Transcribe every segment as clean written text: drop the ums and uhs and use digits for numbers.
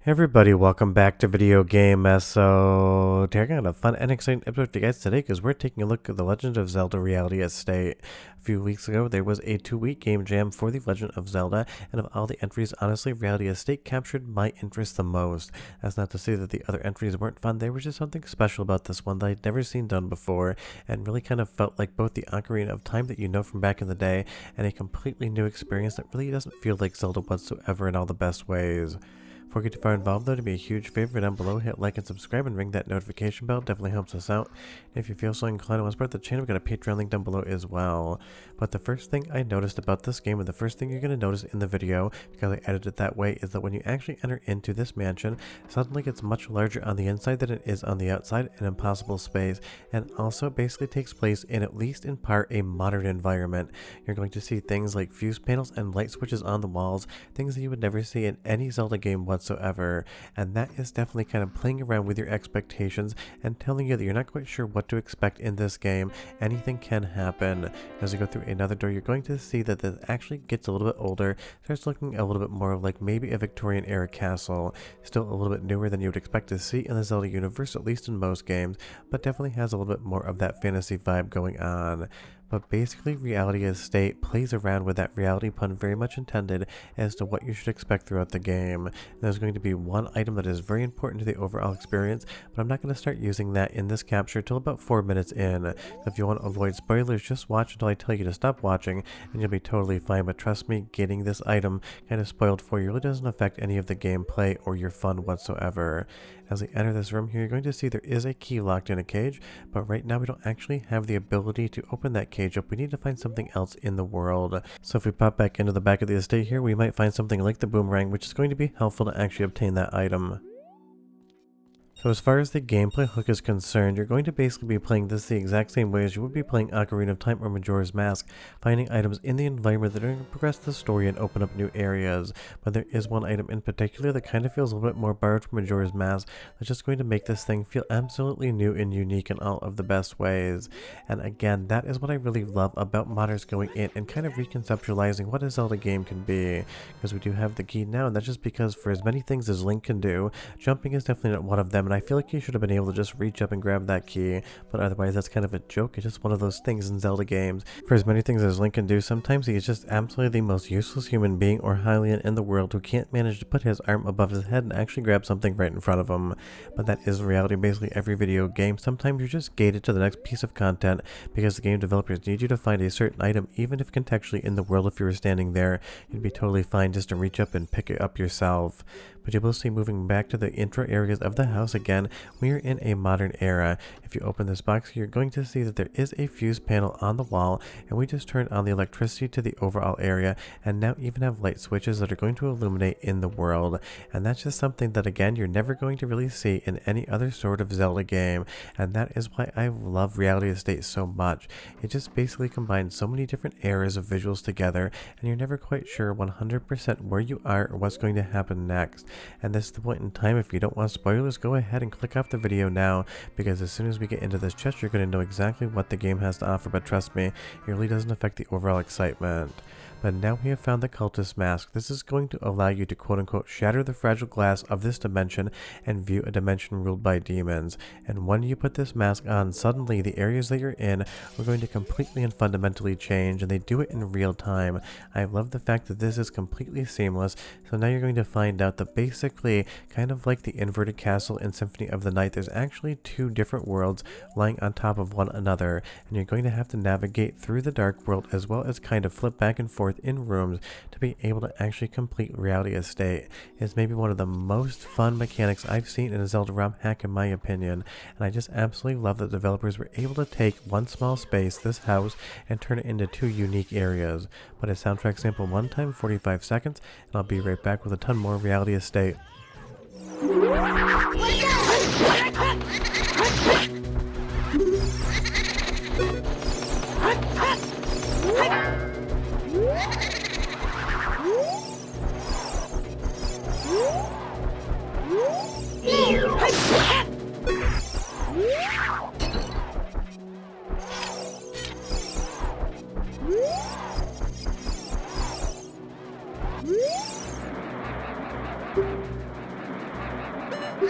Hey everybody, welcome back to Video Game So today I got a fun and exciting episode for you guys today because we're taking a look at the Legend of Zelda Reality Estate. A few weeks ago, there was a 2-week game jam for the Legend of Zelda, and of all the entries, honestly, Reality Estate captured my interest the most. That's not to say that the other entries weren't fun, there was just something special about this one that I'd never seen done before, and really kind of felt like both the Ocarina of Time that you know from back in the day, and a completely new experience that really doesn't feel like Zelda whatsoever in all the best ways. Before we get too far involved though, to be a huge favor down below, hit like and subscribe and ring that notification bell, definitely helps us out. And if you feel so inclined and want to support the channel, we've got a Patreon link down below as well. But the first thing I noticed about this game, and the first thing you're going to notice in the video, because I edited it that way, is that when you actually enter into this mansion, suddenly it's much larger on the inside than it is on the outside, an impossible space, and also basically takes place in, at least in part, a modern environment. You're going to see things like fuse panels and light switches on the walls, things that you would never see in any Zelda game whatsoever, and that is definitely kind of playing around with your expectations and telling you that you're not quite sure what to expect in this game. Anything can happen. As you go through another door, you're going to see that this actually gets a little bit older, starts looking a little bit more like maybe a Victorian era castle. Still a little bit newer than you would expect to see in the Zelda universe, at least in most games, but definitely has a little bit more of that fantasy vibe going on. But basically, Reality Estate plays around with that reality pun very much intended as to what you should expect throughout the game. There's going to be one item that is very important to the overall experience, but I'm not going to start using that in this capture till about 4 minutes in. So if you want to avoid spoilers, just watch until I tell you to stop watching, and you'll be totally fine. But trust me, getting this item kind of spoiled for you really doesn't affect any of the gameplay or your fun whatsoever. As we enter this room here, you're going to see there is a key locked in a cage, but right now we don't actually have the ability to open that cage up. We need to find something else in the world. So if we pop back into the back of the estate here, we might find something like the boomerang, which is going to be helpful to actually obtain that item. So as far as the gameplay hook is concerned, you're going to basically be playing this the exact same way as you would be playing Ocarina of Time or Majora's Mask, finding items in the environment that are going to progress the story and open up new areas. But there is one item in particular that kind of feels a little bit more borrowed from Majora's Mask that's just going to make this thing feel absolutely new and unique in all of the best ways. And again, that is what I really love about modders going in and kind of reconceptualizing what a Zelda game can be. Because we do have the key now, and that's just because for as many things as Link can do, jumping is definitely not one of them. And I feel like you should have been able to just reach up and grab that key, but otherwise that's kind of a joke. It's just one of those things in Zelda games. For as many things as Link can do, sometimes he is just absolutely the most useless human being or Hylian in the world who can't manage to put his arm above his head and actually grab something right in front of him. But that is reality in basically every video game. Sometimes you're just gated to the next piece of content because the game developers need you to find a certain item, even if contextually in the world if you were standing there, you'd be totally fine just to reach up and pick it up yourself. But you will see, moving back to the intro areas of the house again, we are in a modern era. If you open this box, you're going to see that there is a fuse panel on the wall, and we just turned on the electricity to the overall area, and now even have light switches that are going to illuminate in the world. And that's just something that, again, you're never going to really see in any other sort of Zelda game, and that is why I love Reality Estate so much. It just basically combines so many different eras of visuals together, and you're never quite sure 100% where you are or what's going to happen next. And this is the point in time, if you don't want spoilers, go ahead and click off the video now, because as soon as we get into this chest, you're going to know exactly what the game has to offer. But trust me, it really doesn't affect the overall excitement. But now we have found the cultist mask. This is going to allow you to quote-unquote shatter the fragile glass of this dimension and view a dimension ruled by demons. And when you put this mask on, suddenly the areas that you're in are going to completely and fundamentally change, and they do it in real time. I love the fact that this is completely seamless. So now you're going to find out that basically, kind of like the inverted castle in Symphony of the Night, there's actually two different worlds lying on top of one another, and you're going to have to navigate through the dark world as well as kind of flip back and forth in rooms to be able to actually complete Reality Estate. It's maybe one of the most fun mechanics I've seen in a Zelda ROM hack in my opinion, and I just absolutely love that developers were able to take one small space, this house, and turn it into two unique areas. But a soundtrack sample one time, 45 seconds, and I'll be right back with a ton more Reality Estate. So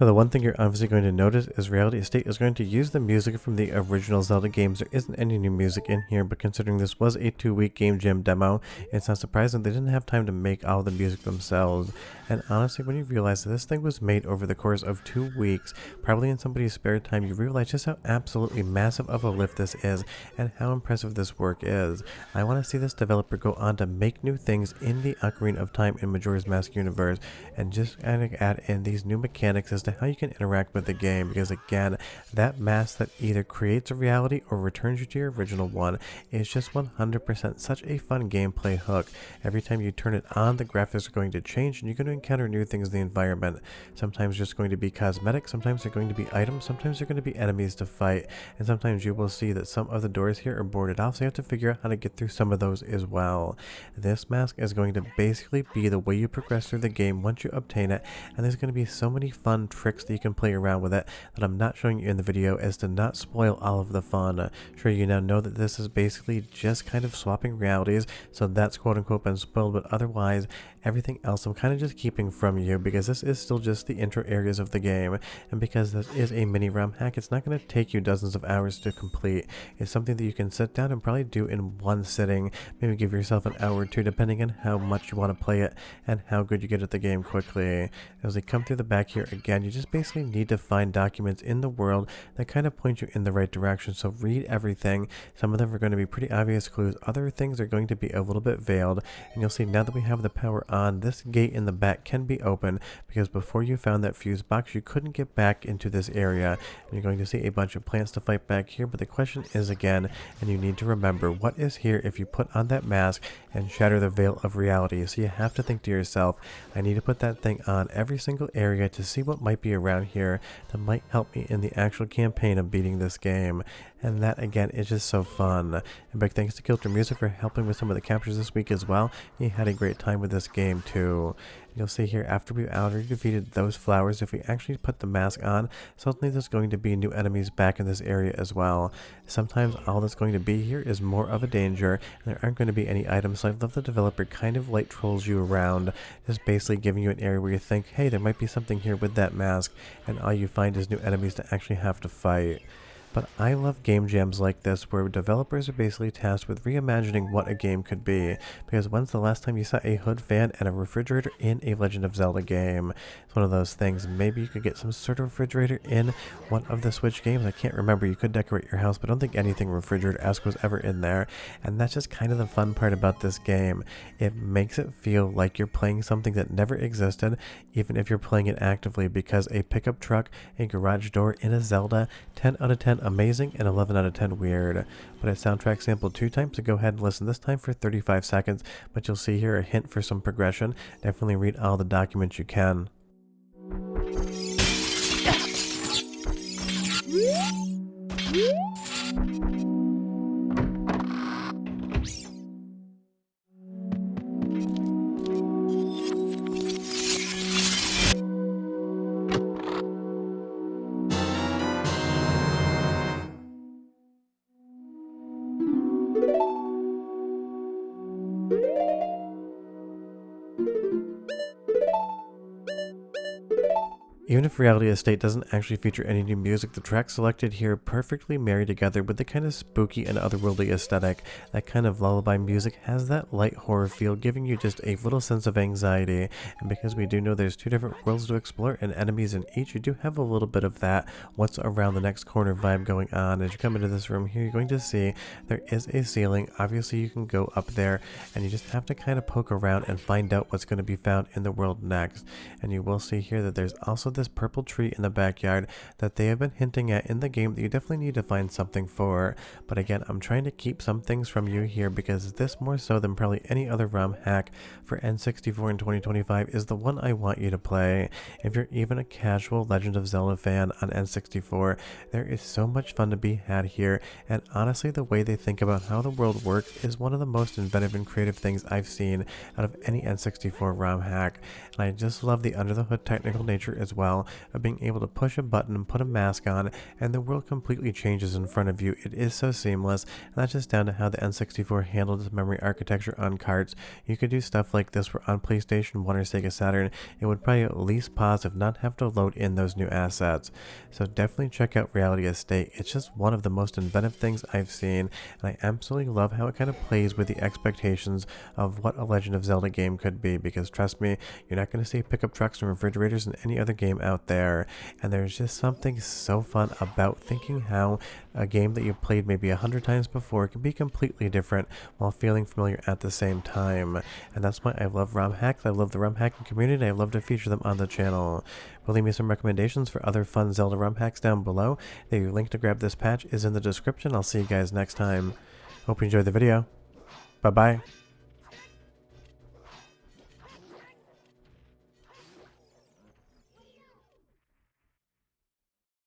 the one thing you're obviously going to notice is Reality Estate is going to use the music from the original Zelda games. There isn't any new music in here, but considering this was a 2-week game jam demo, it's not surprising they didn't have time to make all the music themselves. And honestly, when you realize that this thing was made over the course of 2 weeks, probably in somebody's spare time, you realize just how absolutely massive of a lift this is and how impressive this work is. I want to see this developer go on to make new things in the Ocarina of Time and Majora's Mask universe and just kind of add in these new mechanics as to how you can interact with the game, because again, that mask that either creates a reality or returns you to your original one is just 100% such a fun gameplay hook. Every time you turn it on, the graphics are going to change and you're going to encounter new things in the environment. Sometimes just going to be cosmetic, sometimes they're going to be items, sometimes they're going to be enemies to fight, and sometimes you will see that some of the doors here are boarded off, so you have to figure out how to get through some of those as well. This mask is going to basically be the way you progress through the game once you obtain it, and there's going to be so many fun tricks that you can play around with it that I'm not showing you in the video as to not spoil all of the fun. Sure, you now know that this is basically just kind of swapping realities, so that's quote unquote been spoiled, but otherwise everything else I'm kind of just keeping from you because this is still just the intro areas of the game, and because this is a mini ROM hack, it's not going to take you dozens of hours to complete. It's something that you can sit down and probably do in one sitting, maybe give yourself an hour or two depending on how much you want to play it and how good you get at the game quickly. As we come through the back here again, you just basically need to find documents in the world that kind of point you in the right direction, so read everything. Some of them are going to be pretty obvious clues, other things are going to be a little bit veiled, and you'll see now that we have the power on, this gate in the back can be open because before you found that fuse box you couldn't get back into this area, and you're going to see a bunch of plants to fight back here, but the question is again, and you need to remember, what is here if you put on that mask and shatter the veil of reality? So you have to think to yourself, I need to put that thing on every single area to see what might be around here that might help me in the actual campaign of beating this game. And that again is just so fun. And big thanks to Kilter Music for helping with some of the captures this week as well. He had a great time with this game too. You'll see here, after we've already defeated those flowers, if we actually put the mask on, suddenly there's going to be new enemies back in this area as well. Sometimes all that's going to be here is more of a danger, and there aren't going to be any items, so I love the developer kind of light trolls you around, just basically giving you an area where you think, hey, there might be something here with that mask, and all you find is new enemies to actually have to fight. But I love game jams like this where developers are basically tasked with reimagining what a game could be, because when's the last time you saw a hood fan and a refrigerator in a Legend of Zelda game? It's one of those things. Maybe you could get some sort of refrigerator in one of the Switch games. I can't remember. You could decorate your house, but I don't think anything refrigerator-esque was ever in there, and that's just kind of the fun part about this game. It makes it feel like you're playing something that never existed, even if you're playing it actively, because a pickup truck, a garage door in a Zelda, 10 out of 10 amazing and 11 out of 10 weird. But a soundtrack sampled 2 times, so go ahead and listen this time for 35 seconds, but you'll see here a hint for some progression. Definitely read all the documents you can. Even if Reality Estate doesn't actually feature any new music, the tracks selected here perfectly marry together with the kind of spooky and otherworldly aesthetic. That kind of lullaby music has that light horror feel, giving you just a little sense of anxiety. And because we do know there's 2 different worlds to explore and enemies in each, you do have a little bit of that what's around the next corner vibe going on. As you come into this room here, you're going to see there is a ceiling. Obviously you can go up there, and you just have to kind of poke around and find out what's going to be found in the world next. And you will see here that there's also this purple tree in the backyard that they have been hinting at in the game that you definitely need to find something for. But again, I'm trying to keep some things from you here because this, more so than probably any other ROM hack for N64 in 2025, is the one I want you to play. If you're even a casual Legend of Zelda fan on N64, there is so much fun to be had here, and honestly the way they think about how the world works is one of the most inventive and creative things I've seen out of any N64 ROM hack. And I just love the under the hood technical nature as well, of being able to push a button and put a mask on and the world completely changes in front of you. It is so seamless, and that's just down to how the N64 handled its memory architecture on carts. You could do stuff like this where on PlayStation 1 or Sega Saturn it would probably at least pause if not have to load in those new assets. So definitely check out Reality Estate. It's just one of the most inventive things I've seen, and I absolutely love how it kind of plays with the expectations of what a Legend of Zelda game could be, because trust me, you're not going to see pickup trucks and refrigerators in any other game out there, and there's just something so fun about thinking how a game that you've played maybe 100 times before can be completely different while feeling familiar at the same time. And that's why I love ROM hacks. I love the ROM hacking community. I love to feature them on the channel. But leave me some recommendations for other fun Zelda ROM hacks down below. The link to grab this patch is in the description. I'll see you guys next time. Hope you enjoyed the video. Bye bye.